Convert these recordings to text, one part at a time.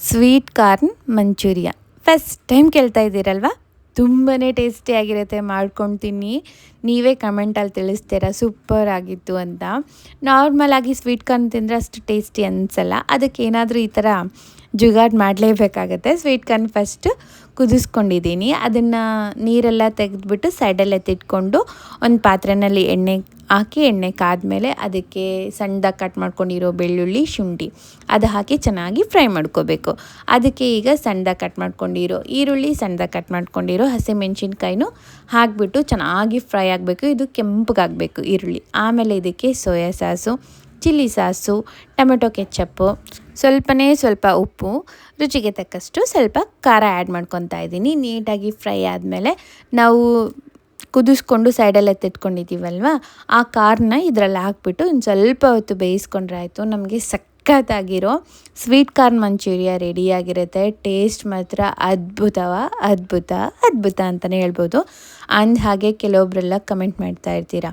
Sweet corn ಮಂಚೂರಿಯ first time ಕೇಳ್ತಾ ಇದ್ದೀರಲ್ವ. ತುಂಬಾ ಟೇಸ್ಟಿಯಾಗಿರುತ್ತೆ, ಮಾಡ್ಕೊಂಡು ತಿನ್ನಿ. ನೀವೇ ಕಮೆಂಟಲ್ಲಿ ತಿಳಿಸ್ತೀರಾ ಸೂಪರ್ ಆಗಿತ್ತು ಅಂತ. ನಾರ್ಮಲಾಗಿ ಸ್ವೀಟ್ ಕಾರ್ನ್ ತಿಂದರೆ ಅಷ್ಟು ಟೇಸ್ಟಿ ಅನಿಸಲ್ಲ, ಅದಕ್ಕೆ ಏನಾದರೂ ಈ ಥರ ಜುಗಾಡ್ ಮಾಡಲೇಬೇಕಾಗತ್ತೆ. ಸ್ವೀಟ್ ಕಾರ್ನ್ ಫಸ್ಟು ಕುದಿಸ್ಕೊಂಡಿದ್ದೀನಿ, ಅದನ್ನು ನೀರೆಲ್ಲ ತೆಗೆದ್ಬಿಟ್ಟು ಸೈಡಲ್ಲಿ ಎತ್ತಿಟ್ಕೊಂಡು ಒಂದು ಪಾತ್ರೆಯಲ್ಲಿ ಎಣ್ಣೆ ಹಾಕಿ, ಎಣ್ಣೆ ಕಾದ್ಮೇಲೆ ಅದಕ್ಕೆ ಸಣ್ಣದಾಗಿ ಕಟ್ ಮಾಡ್ಕೊಂಡಿರೋ ಬೆಳ್ಳುಳ್ಳಿ, ಶುಂಠಿ ಅದು ಹಾಕಿ ಚೆನ್ನಾಗಿ ಫ್ರೈ ಮಾಡ್ಕೋಬೇಕು. ಅದಕ್ಕೆ ಈಗ ಸಣ್ಣದಾಗಿ ಕಟ್ ಮಾಡ್ಕೊಂಡಿರೋ ಈರುಳ್ಳಿ, ಸಣ್ಣದಾಗಿ ಕಟ್ ಮಾಡ್ಕೊಂಡಿರೋ ಹಸಿಮೆಣ್ಸಿನ್ಕಾಯಿನೂ ಹಾಕಿಬಿಟ್ಟು ಚೆನ್ನಾಗಿ ಫ್ರೈ ಆಗಬೇಕು. ಇದು ಕೆಂಪಗಾಗಬೇಕು ಈರುಳ್ಳಿ. ಆಮೇಲೆ ಇದಕ್ಕೆ soya sauce, chilli sauce, tomato ketchup, ಸ್ವಲ್ಪ ಉಪ್ಪು, ರುಚಿಗೆ ತಕ್ಕಷ್ಟು ಸ್ವಲ್ಪ ಖಾರ ಆ್ಯಡ್ ಮಾಡ್ಕೊತಾ ಇದ್ದೀನಿ. ನೀಟಾಗಿ ಫ್ರೈ ಆದಮೇಲೆ ನಾವು ಕುದಿಸ್ಕೊಂಡು ಸೈಡಲ್ಲಿ ಎತ್ತಿಟ್ಕೊಂಡಿದ್ದೀವಲ್ವ, ಆ ಕಾರ್ನ ಇದರಲ್ಲಿ ಹಾಕ್ಬಿಟ್ಟು ಇನ್ನು ಸ್ವಲ್ಪ ಹೊತ್ತು ಬೇಯಿಸ್ಕೊಂಡ್ರೆ ಆಯಿತು. ನಮಗೆ ಸಖತ್ತಾಗಿರೋ ಸ್ವೀಟ್ ಕಾರ್ನ್ ಮಂಚೂರಿಯ ರೆಡಿಯಾಗಿರುತ್ತೆ. ಟೇಸ್ಟ್ ಮಾತ್ರ ಅದ್ಭುತ ಅಂತಲೇ ಹೇಳ್ಬೋದು. ಹಾಗೆ ಕೆಲವೊಬ್ಬರೆಲ್ಲ ಕಮೆಂಟ್ ಮಾಡ್ತಾ ಇರ್ತೀರ,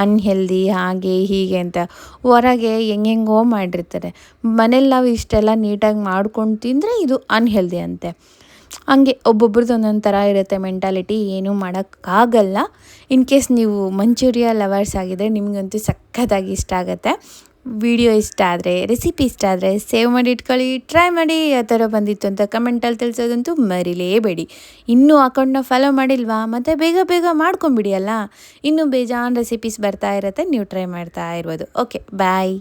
ಅನ್ಹೆಲ್ದಿ ಹಾಗೆ ಹೀಗೆ ಅಂತ. ಹೊರಗೆ ಹೆಂಗೆಂಗೋ ಮಾಡಿರ್ತಾರೆ, ಮನೇಲಿ ನಾವು ಇಷ್ಟೆಲ್ಲ ನೀಟಾಗಿ ಮಾಡ್ಕೊಂಡು ತಿಂದರೆ ಇದು ಅನ್ಹೆಲ್ದಿ ಅಂತೆ. ಹಂಗೆ ಒಬ್ಬೊಬ್ರದ್ದು ಒಂದೊಂದು ಥರ ಇರುತ್ತೆ ಮೆಂಟಾಲಿಟಿ, ಏನೂ ಮಾಡೋಕ್ಕಾಗಲ್ಲ. ಇನ್ ಕೇಸ್ ನೀವು ಮಂಚೂರಿಯ ಲವರ್ಸ್ ಆಗಿದ್ದರೆ ನಿಮಗಂತೂ ಸಖತ್ತಾಗಿ ಇಷ್ಟ ಆಗುತ್ತೆ. ವಿಡಿಯೋ ಇಷ್ಟ ಆದರೆ, ರೆಸಿಪಿ ಇಷ್ಟ ಆದರೆ ಸೇವ್ ಮಾಡಿ ಇಟ್ಕೊಳ್ಳಿ, ಟ್ರೈ ಮಾಡಿ. ಯಾವ ಥರ ಬಂದಿತ್ತು ಅಂತ ಕಮೆಂಟಲ್ಲಿ ತಿಳಿಸೋದಂತೂ ಮರಿಲೇಬೇಡಿ. ಇನ್ನೂ ಅಕೌಂಟ್ನ ಫಾಲೋ ಮಾಡಿಲ್ವಾ? ಮತ್ತು ಬೇಗ ಮಾಡ್ಕೊಂಬಿಡಿ ಅಲ್ಲ. ಇನ್ನೂ ಬೇಜಾನ್ ರೆಸಿಪೀಸ್ ಬರ್ತಾ ಇರುತ್ತೆ, ನೀವು ಟ್ರೈ ಮಾಡ್ತಾ ಇರ್ಬೋದು. ಓಕೆ, ಬಾಯ್.